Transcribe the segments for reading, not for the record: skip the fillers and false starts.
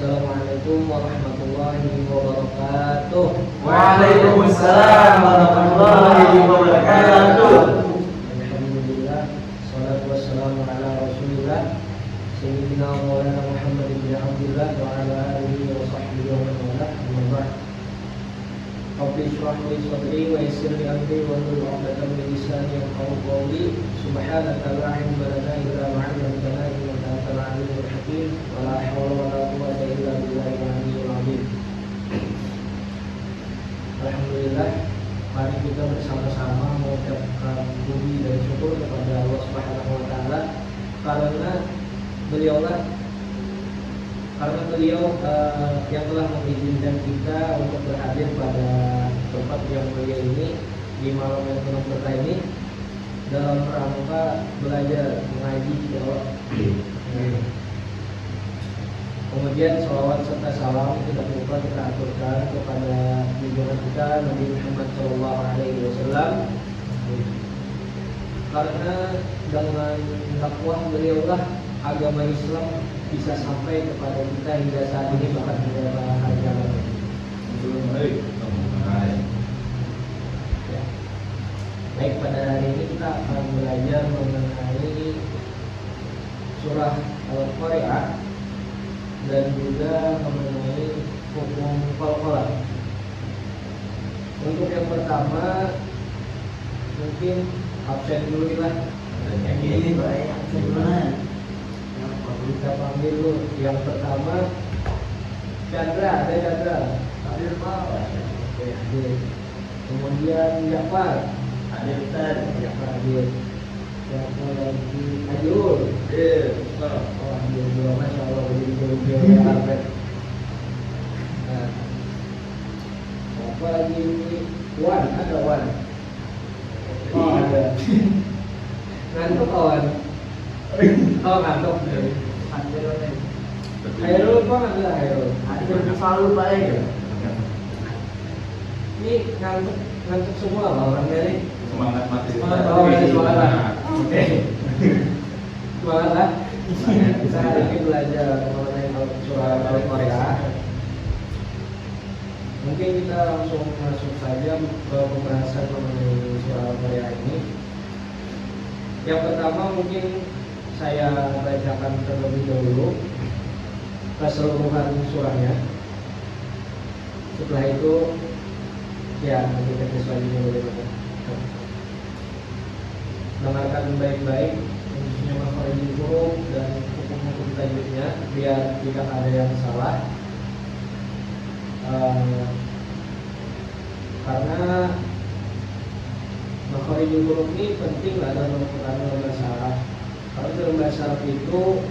Assalamualaikum warahmatullahi wabarakatuh. Waalaikumsalam warahmatullahi wabarakatuh. Alhamdulillah, salatu wassalamu ala rasulillah Sayyidina Maulana Muhammad ibn Abdullah wa ala alihi wa sahbihi wa man wala. Amma ba'd. Rabbi shrah li sadri wa yassir li amri wa hlul 'uqdatam min lisani yafqahu qawli. Subhanaka la ilma lana illa ma 'allamtana innaka antal 'alimul hakim. Wa la hawla wa la quwwata illa billahil 'aliyyil 'azim. Alhamdulillah, mari kita bersama-sama mengucapkan puji dan syukur kepada Allah Subhanahu wa taala karena beliau yang telah mengizinkan kita untuk berhadir pada tempat yang mulia ini di malam yang penuh berkah ini dalam rangka belajar mengaji Allah. Kemudian sholawat serta salam tidak lupa kita aturkan kepada junjungan kita Nabi Muhammad SAW, karena dengan dakwah beliaulah agama Islam bisa sampai kepada kita hingga saat ini, bahkan hingga hari kiamat. Ya. Baik, pada hari ini kita akan belajar mengenai surah Al-Qari'ah dan juga mengenai hukum qalqalah. Untuk yang pertama mungkin absen dulu lah. Ini baik, absen mana? Kita panggil dulu. Yang pertama Chandra, ada Chandra. Hadir Pak. Oke, hadir. Kemudian Jafar. Hadir Ustaz. Jafar hadir. Siapa lagi? Ajul. Oh, hadir juga, masya Allah, jadi jauh-jauh karpet. Nah, siapa lagi ini? Wan, ada Wan. Oh, ada. Ngantuk kawan. Oh, ngantuk. Hairul apa nggak ada Hairul? Hadir selalu baik. Ini ngantuk semua lah orang dari. Semangat mati. Semangat lah. Oke. Semangat lah. Kita hari ini belajar mengenai surah Al-Qari'ah. Mungkin kita langsung masuk saja ke pembahasan mengenai surah Al-Qari'ah ini. Yang pertama mungkin saya bacakan terlebih dahulu keseluruhan surahnya. Setelah itu ya nanti teknis selanjutnya bagaimana. Dengarkan baik-baik khususnya makharijul huruf dan hukum-hukum tajwidnya biar tidak ada yang salah. Karena makharijul huruf ini penting lah dalam bahasa Arab. Kalau dalam bahasa Arab itu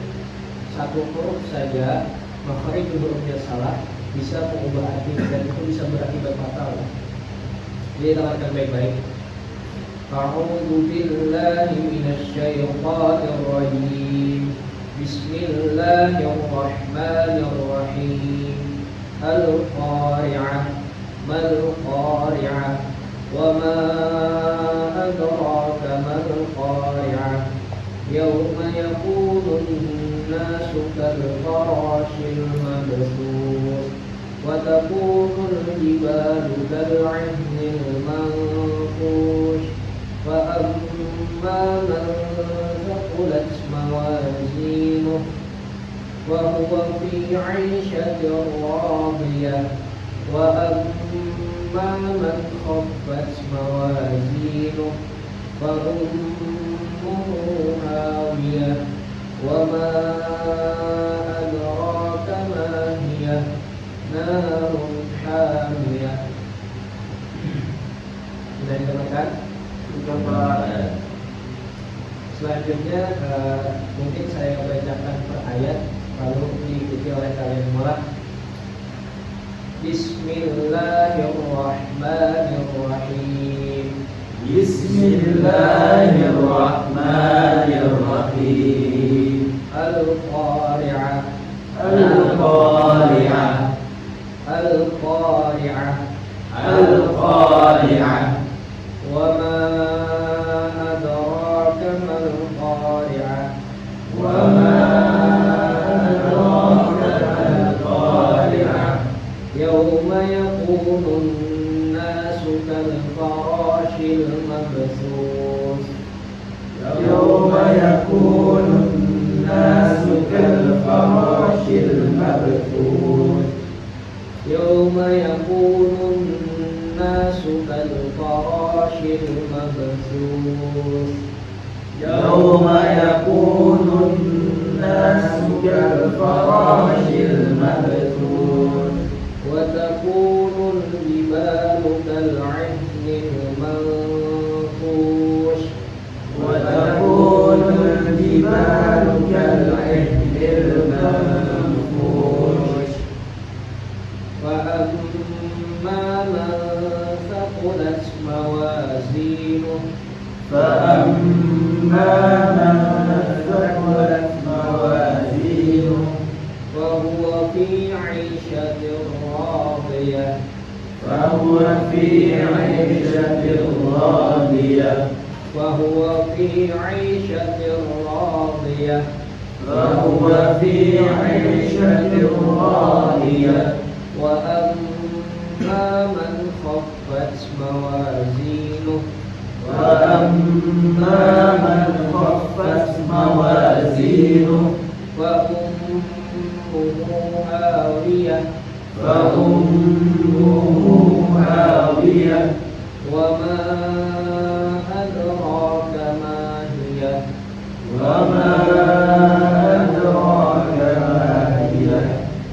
satu huruf saja makharijul hurufnya salah bisa mengubah arti dan itu bisa berakibat fatal. Jadi dengarkan baik-baik. A'udzu billahi minasy syaithanir rajim. Bismillahirrahmanirrahim. Al-Qari'ah, mal Qari'ah, wa ma adraka mal Qari'ah. Yawma yakunun nasu kal-farashil mabthus wa takunul jibalu kal-'ihnil manfush. فأما من ثقلت موازينه وهو في عيشة راضية وأما من خفت موازينه فأمه هاوية وما أدراك ما هي نار حامية. Sudah ditemukan? Selanjutnya mungkin saya bacakan per ayat lalu diikuti oleh kalian semua. Bismillahirrahmanirrahim. Bismillahirrahmanirrahim. Al-Qari'ah, Al-Qari'ah, Al-Qari'ah, Al-Qari'ah. wa ma adraka mal Qari'ah. Wa ma adraka mal يكون الناس كالفراش المبثوث يوم يكون الناس كالفراش المبثوث وتكون الجبال كالعهن المنفوش وتكون الجبال كالعهن المنفوش وأما من ثقلت موازينه فأما من ثقلت موازينه فهو في عيشة راضية فهو في عيشة راضية وهو في عيشة راضية فهو في عيشة راضية وأما من خفت موازينه وأما من خفت موازينه فأمه هاوية فأمه هاوية وما أدراك ما هي وما أدراك ما هي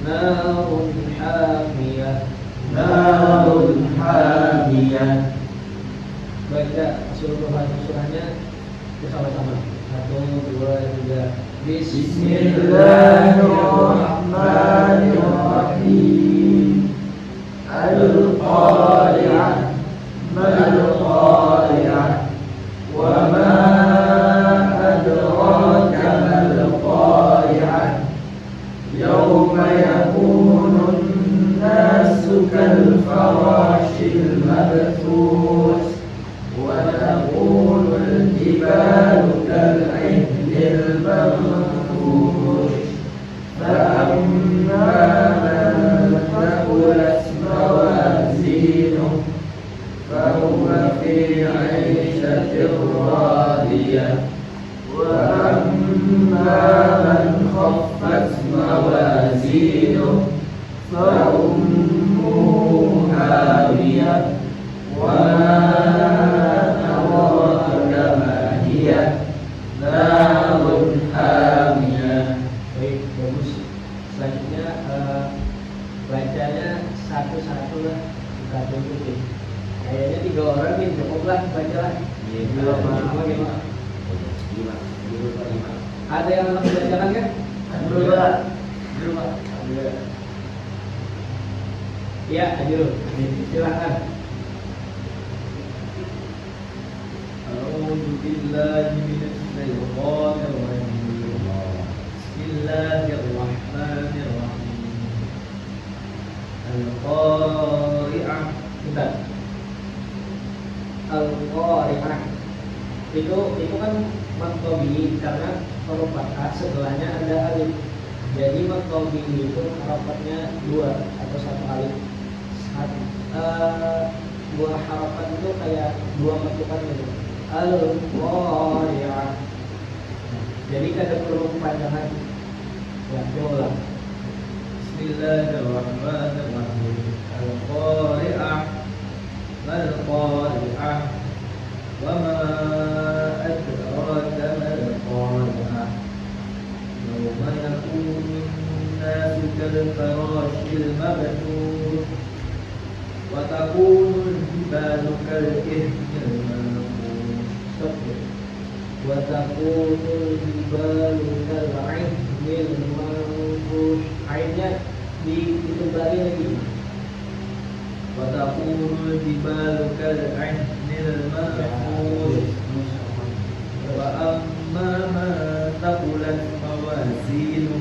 نار حامية نار حامية. Baca keseluruhan surahnya bersama-sama. 1, 2, 3. Bismillahirrahmanirrahim. Al-Qari'ah. Mal-Qari'ah. Wa ma adraka mal-Qari'ah. Yawma yakunun nasu kal-farashil mabthus وتكون الجبال كالعهن المنفوش فأما من ثقلت موازينه فهو في عيشة راضية وأما من خفت موازينه فأمه هاوية وما narun hamiyah. Baik, bagus. Selanjutnya bacanya satu-satu lah kita tunjukin. Kayaknya 3 orang nih, cukuplah bacalah. Kalau semua gimana? 5. Ada yang harus dibacakan kan? Dulu. Iya, Ajul. Silakan. أعوذ بالله من الشيطان الرجيم بسم الله الرحمن الرحيم القارعة. Bentar. Al-Qari'ah. Itu kan maktobi karena huruf fathah setelahnya ada alif. Jadi maktobi itu harapannya 2 atau 1 alif. Dua harapan itu kayak 2 matukan gitu. Al-Qari'ah. Jadi kada perlu kepanjangan. Ya, coba ulang. Bismillahirrahmanirrahim. Al-Qari'ah. Mal-Qari'ah. Wa ma adraka mal-Qari'ah. Yawma yakunu an-nasu kal-farashil mabthus wa takunu al-jibalu kal-ihni وتكون الجبال كالعهن المنفوش. Ainnya ditebali lagi. وتكون الجبال كالعهن المنفوش وأما من ثقلت موازينه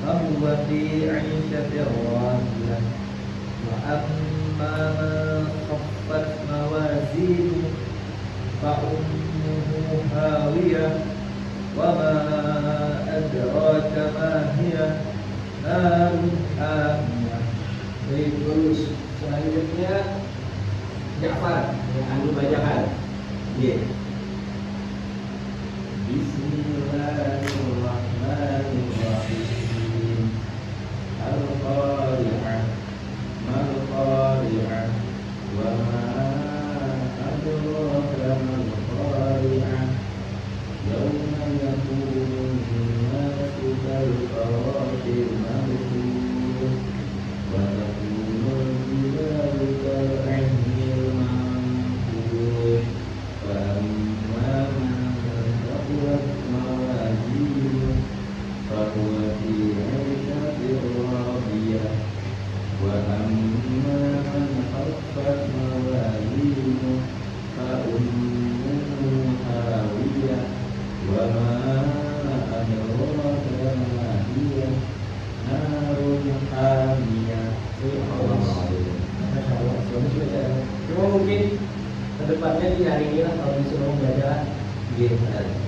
فهو في عيشة راضية وأما من خفت موازينه فأمه هاوية وما أدراك ما هي نار حامية. Baik, lulus. Selanjutnya Ja'far yang anu bacakan. Yeah. Bismillahirrahmanirrahim. Al-Qari'ah. dapatnya di hari ini lah kalau disuruh belajar. Iya, masih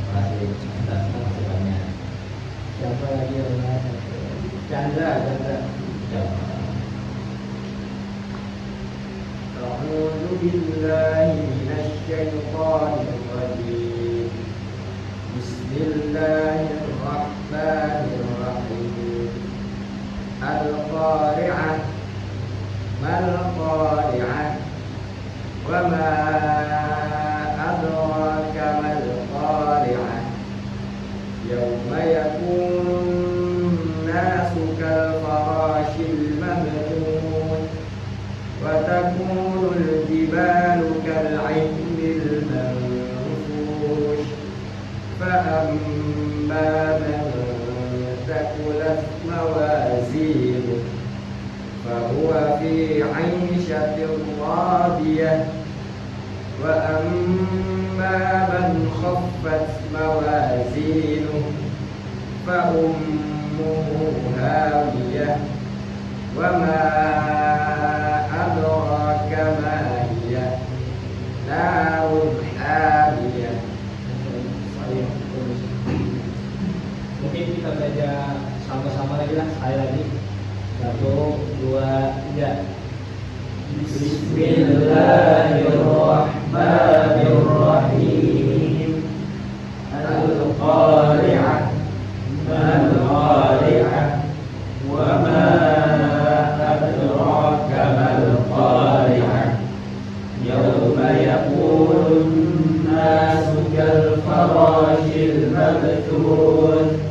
banyak. Siapa lagi yang bahas? Chandra. A'udzu billahi minasy syaithanir rajim. Bismillahirrahmanirrahim. Al-Qari'ah. Mal Qari'ah. Wa ma adraka mal Qari'ah. Yauma yakunun nasu kal farashil mabthun wa takunul jibalu kal 'ihnil manfush fa amma man thaqulat mawazinuhu fa huwa fi 'aishatin radiyah wa amma man khaffat mawazinuhu fa ummuhu hawiyah wa ma adraka ma hiya narun hamiyah. Mungkin kita baca sama-sama lagi lah, sekali lagi. 1, 2, 3. Bismillahirrahmanirrahim. Al-Qari'ah. Mal-Qari'ah. Wa ma adraka mal-Qari'ah. Yauma yakunun nasu kal farashil mabthun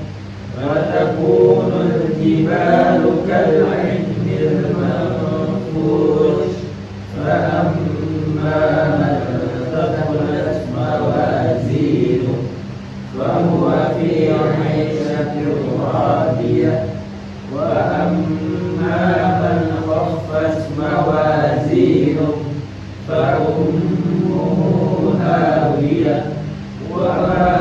wa takunul jibalu kal 'ihnil manfush fa amma man thaqulat mawazinuhu fa huwa fi 'aishatin radiyah wa amma man khaffat mawazinuhu fa ummuhu hawiyah wa ma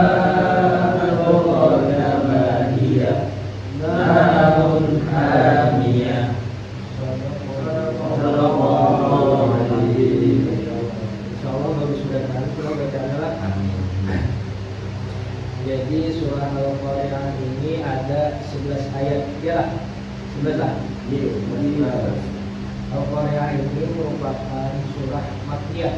adraka ma hiya narun hamiyah. Insyaallah bagus sudah kan, kita bacanya lah. Jadi surah Al-Qari'ah ini ada 11 ayat, ya 11 lah. Al-Qari'ah ini merupakan surah Makkiyah.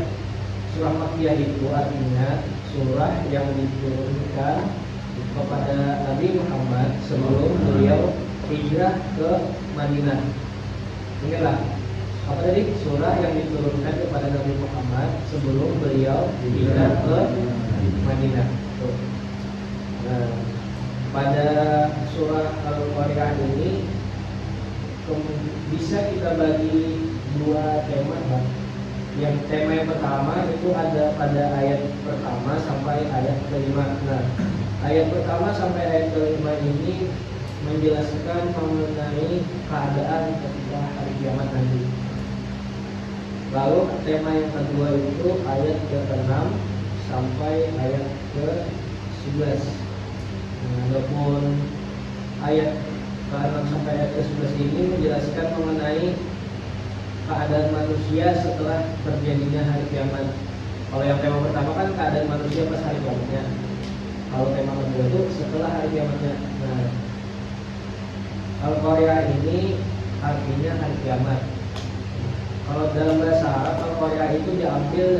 Surah Makkiyah itu artinya surah yang diturunkan kepada Nabi Muhammad sebelum beliau hijrah ke Madinah. Ingatlah, apa tadi? Surah yang diturunkan kepada Nabi Muhammad sebelum beliau hijrah ke Madinah. Nah, pada surah Al-Qari'ah ini bisa kita bagi dua tema, Pak. Yang tema yang pertama itu ada pada ayat pertama sampai ayat kelima. Nah, ayat pertama sampai ayat kelima ini menjelaskan mengenai keadaan ketika hari kiamat nanti. Lalu tema yang kedua itu ayat ke-6 sampai ayat ke-11. Nah, adapun ayat ke-6 sampai ayat ke-11 ini menjelaskan mengenai keadaan manusia setelah terjadinya hari kiamat. Kalau yang tema pertama kan keadaan manusia pas hari kiamatnya. Kalau tema kedua itu setelah hari kiamatnya. Nah, Al-Qari'ah ini artinya hari kiamat. Kalau dalam bahasa Arab, Al-Qari'ah itu diambil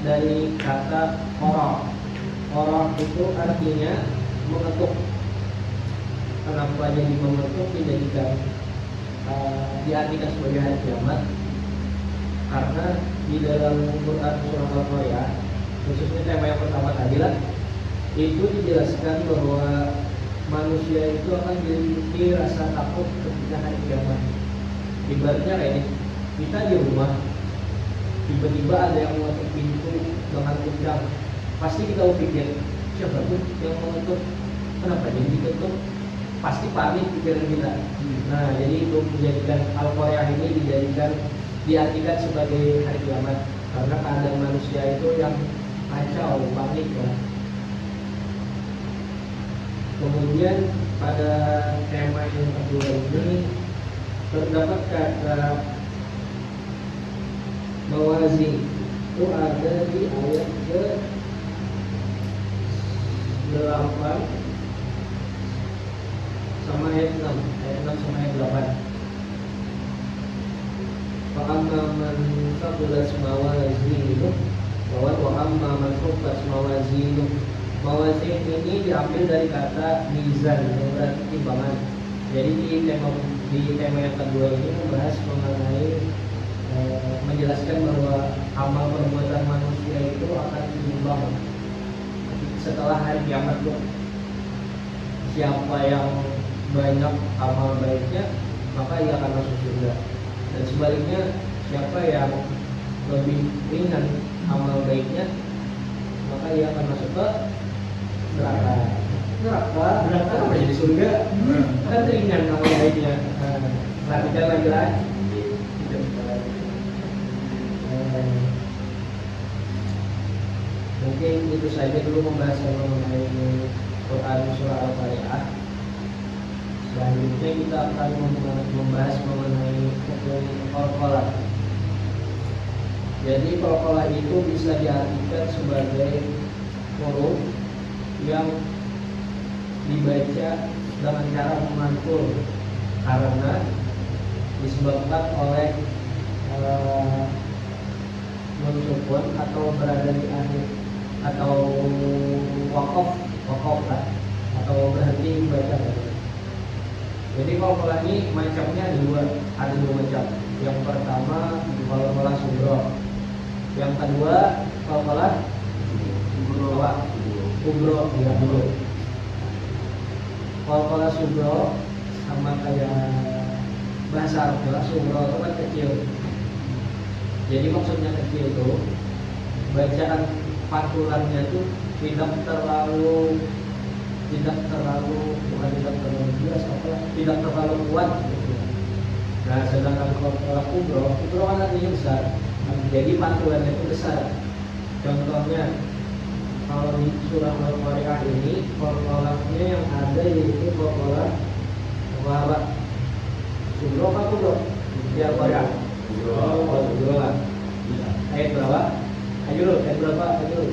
dari kata qara. Qara itu artinya mengetuk. Kenapa jadi mengetuk dijadikan diartikan sebagai hari kiamat? Karena di dalam Quran surah Al-Qari'ah, khususnya tema yang pertama tadi lah, itu dijelaskan bahwa manusia itu akan memiliki rasa takut ketika hari kiamat. Ibaratnya kayak ini, kita di rumah tiba-tiba ada yang mengetuk pintu dengan kencang, pasti kita pikir siapa tuh yang mengetuk, kenapa jadi diketuk, pasti panik pikiran kita. Nah, jadi itu menjadikan Al-Qari'ah ini diartikan sebagai hari kiamat karena keadaan manusia itu yang kacau, panik ya. Kemudian pada tema yang kedua ini terdapat kata mawazin. itu ada di ayat ke 8 sama ayat 6 sama ayat 8. Wa amma man faqulat mawazinuhu wa amma man khaffat mawazinuhu. Mawazin ini diambil dari kata mizan yang berarti timbangan. Jadi di tema yang kedua ini membahas mengenai menjelaskan bahwa amal perbuatan manusia itu akan ditimbang setelah hari kiamat tuh. Siapa yang banyak amal baiknya maka ia akan masuk surga, dan sebaliknya siapa yang lebih ringan amal baiknya maka ia akan masuk ke neraka. Neraka apa jadi surga? Kan ringan amal baiknya. Perhatikan lagi. Mungkin itu saja dulu membahas mengenai Quran surah Al-Qari'ah. Selanjutnya kita akan membahas mengenai hukum qalqalah. Jadi qalqalah itu bisa diartikan sebagai huruf yang dibaca dengan cara memantul karena disebabkan oleh nun sukun atau berada di akhir atau wakaf lah, atau berhenti membaca. Jadi qalqalah ini macamnya ada dua macam. Yang pertama qalqalah subro, yang kedua qalqalah kubro ya dulu. Qalqalah subro sama kayak bahasa Arab, subro itu kan kecil. Jadi maksudnya kecil tuh bacaan pantulannya tuh tidak terlalu kuat gitu. Nah, sedangkan qalqalah kubro kan artinya besar. Jadi pantulannya itu besar. Contohnya kalau di surah Al-Qari'ah ini qalqalahnya yang ada yaitu qalqalah apa? Subro apa kubro? Di Al-Qari'ah. Subro lah. Ayat berapa? Ayo ayat berapa? Ayo.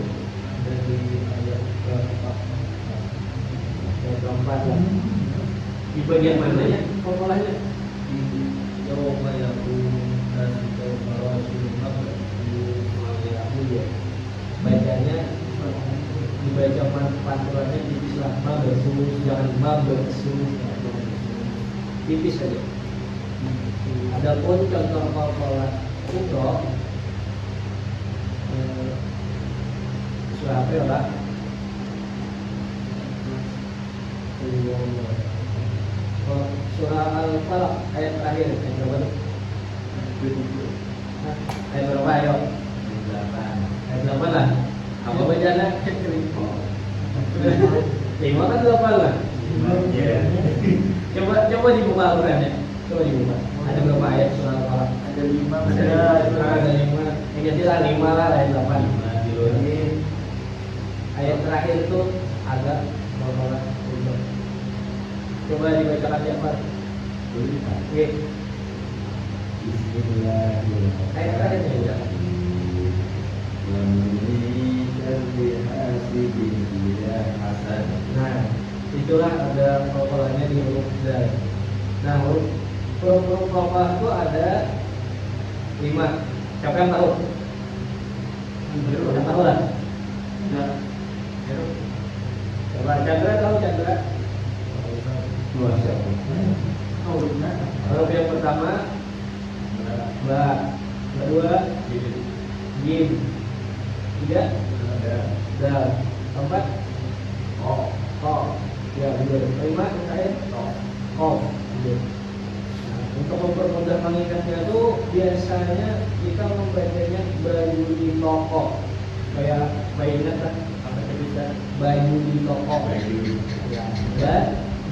Dari ayat berapa? Ayat 4 lah. Di bagian mananya qalqalahnya? Jawab ayaku dan Rasulullah ya. Bacanya dibaca pantulannya tipis lah, mabesus, jangan mabesus, tipis saja. Adapun contoh qalqalah kubro surah apa ya Pak? Surah Al-Falaq ayat terakhir ayat berapa tuh? Ayat berapa ayo? Ayat 8 lah. Apa bacanya? 5 kan 8 lah. Coba dibuka Al-Qur'annya. Coba dibuka. Ada berapa ayat surah Al-Falaq? Ada 5. Ada 5. Yang jadilah 5 lah ayat 8. Ayat terakhir itu agak qalqalah kubro. Coba dibacakan ya Pak. Oke. Bismillahirrahmanirrahim. Ayat terakhirnya ya. Nah, itulah ada qalqalahnya di huruf dal. Nah, huruf qalqalah itu ada 5. Siapa yang tahu? Yang tahu lah. Coba Chandra tahu Chandra? Huruf yang pertama ba, kedua jim, tiga dal, keempat ko, ya betul. Kelima terakhir kof. Untuk mempermudah mengingatnya tuh biasanya kita membacanya baju di toko, kayak ingat kan? Apa kita baju di toko? Ya, dan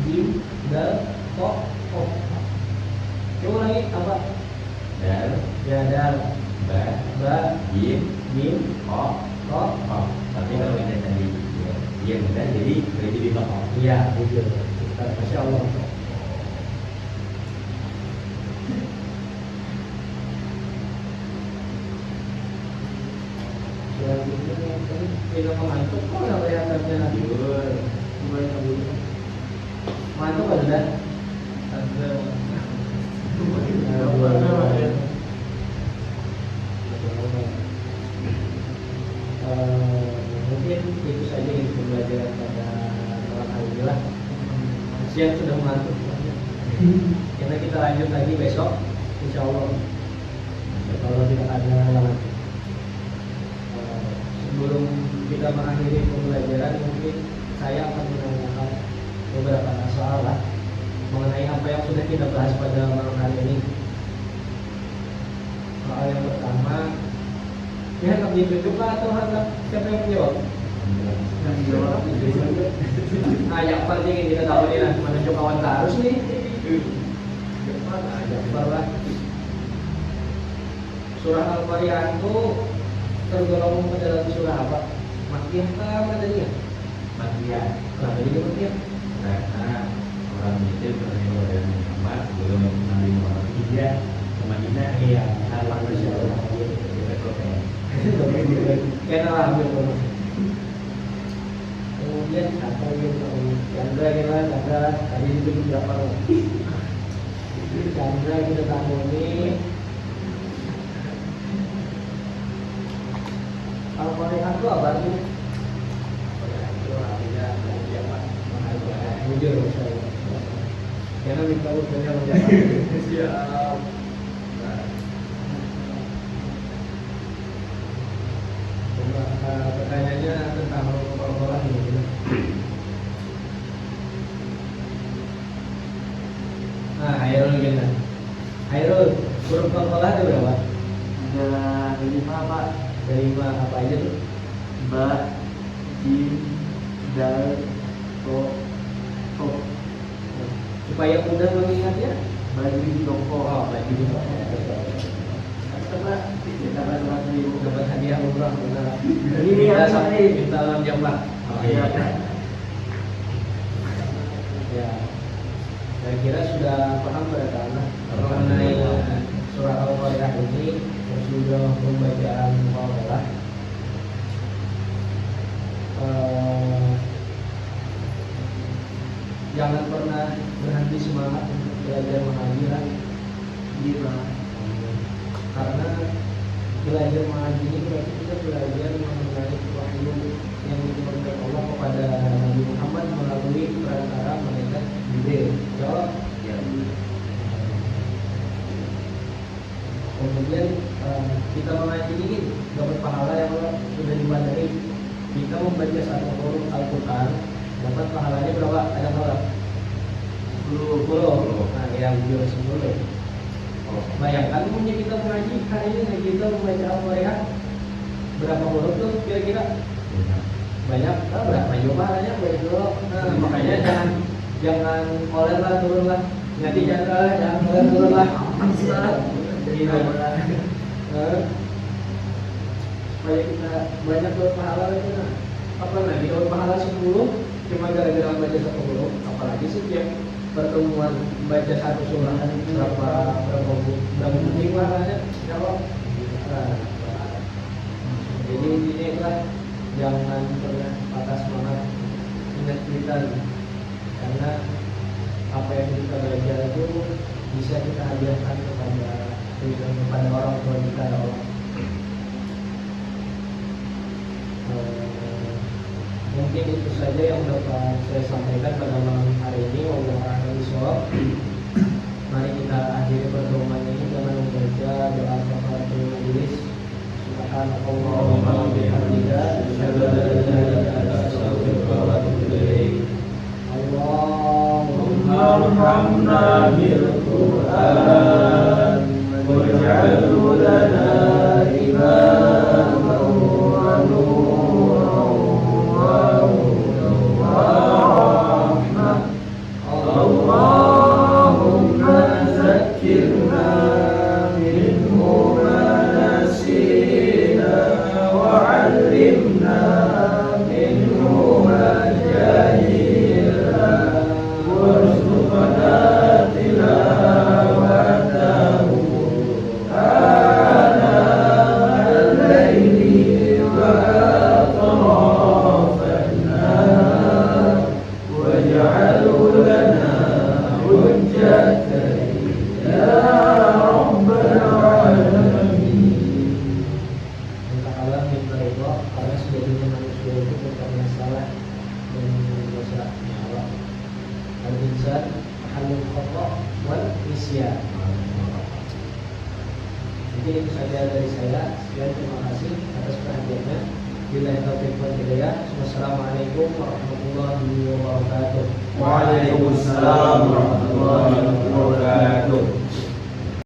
jim, dal, ko. Coba lagi apa? Dal, ya dal, ba, jim, ko. Tapi kalau ini tadi dia benar jadi baju di toko. Iya, betul. Masya Allah. Ketika mengantuk kok nggak kelihatannya nanti mulai kabur. Mantuk ada. Mungkin itu saja yang pembelajaran pada malam hari ini lah. Siap sudah mengantuk. Karena kita lanjut lagi besok, insya Allah. Kalau tidak ada halangan. Sebelum kita mengakhiri pembelajaran, mungkin saya akan menanyakan beberapa soal lah mengenai apa yang sudah kita bahas pada malam hari ini. Soal yang pertama, ya harap ditunjuk atau harap siapa yang menjawab? Yang menjawab. Nah, yang penting kita tahu nih lah, menunjuk kawan harus nih. Jafar. Surah Al-Qari'ah itu tergolong ke dalam surah apa? Makkiyah atau Madaniyah? Makkiyah. Kenapa jadi Makkiyah? Karena orang Mesir menerima dari Muhammad sebelum Nabi Muhammad hijrah ke Madinah. Iya, Allah bersyukur. Karena ambil dulu. Kemudian apa Chandra kita tadi itu berapa loh? Chandra kita tahu ini Al-Qari'ah itu apa sih? Itu artinya menjawab, jujur saya. Karena minta urusannya menjawab. Siap. Pertanyaannya tentang Al-Qari'ah ini. Nah, Hairul gimana? Hairul, huruf Al-Qari'ah itu berapa? Ada 5 Pak. Dari apa aja tuh? Ba, Jim, Dal, To, To. Supaya mudah mengingatnya. Baju di toko. Oh, baju di toko. Coba kita dapat Dapat hadiah umrah benar. Ini Kita yang sampai ini. kita dalam jam lah. Oh, iya. Ya. Saya kira sudah paham pada tanah mengenai surah Al-Qari'ah ini, terus juga pembacaan Al-Qari'ah. Jangan pernah berhenti semangat untuk belajar mengaji lah. Iya. Karena belajar mengaji ini berarti kita belajar mengenai wahyu yang diturunkan Allah kepada Nabi Muhammad melalui perantara malaikat Jibril. Jawab. Ya. Kemudian kita mengaji ini dapat pahala yang sudah dibandari. Kita membaca satu huruf Al-Quran dapat pahalanya berapa? Ada berapa? 10. Nah, yang jujur 10. Bayangkan punya kita mengaji hari ini kita membaca Al-Qari'ah berapa huruf tuh kira-kira? Banyak. Berapa juga pahalanya? Banyak dulu. Nah, makanya jangan oleh lah turun lah. Nanti jangan oleh turun lah. Supaya kita banyak berpahala lagi. Nah, apa lagi kalau pahala 10 cuma gara-gara baca satu huruf, apalagi setiap pertemuan baca satu surah berapa penting pahalanya? Jawab. Jadi inilah jangan pernah patah semangat, ingat kita karena apa yang kita belajar itu bisa kita hadiahkan kepada orang tua kita ya Allah. Mungkin itu saja yang dapat saya sampaikan pada malam hari ini. Wallahu a'lam bishawab. Mari kita akhiri pertemuan ini dengan membaca doa kafaratul majelis. Subhanallahumma wa bihamdika asyhadu an la ilaha illa anta astaghfiruka wa atubu ilaik. Allahumma arhamna bil Qur'an waj'alhu lana imaman wa nuran wa hudan wa rahmah. Allahumma zakkirna minhu ma nasina wa 'allimna minhu ma jahilna warzuqna tilawatahu ana yaitu tentang masalah dan dosa Allah. Al-insan halul khata wal isyan. Mungkin itu saja dari saya. Sekian, terima kasih atas perhatiannya. Billahi taufiq wal hidayah. Wassalamualaikum warahmatullahi wabarakatuh. Waalaikumsalam warahmatullahi wabarakatuh.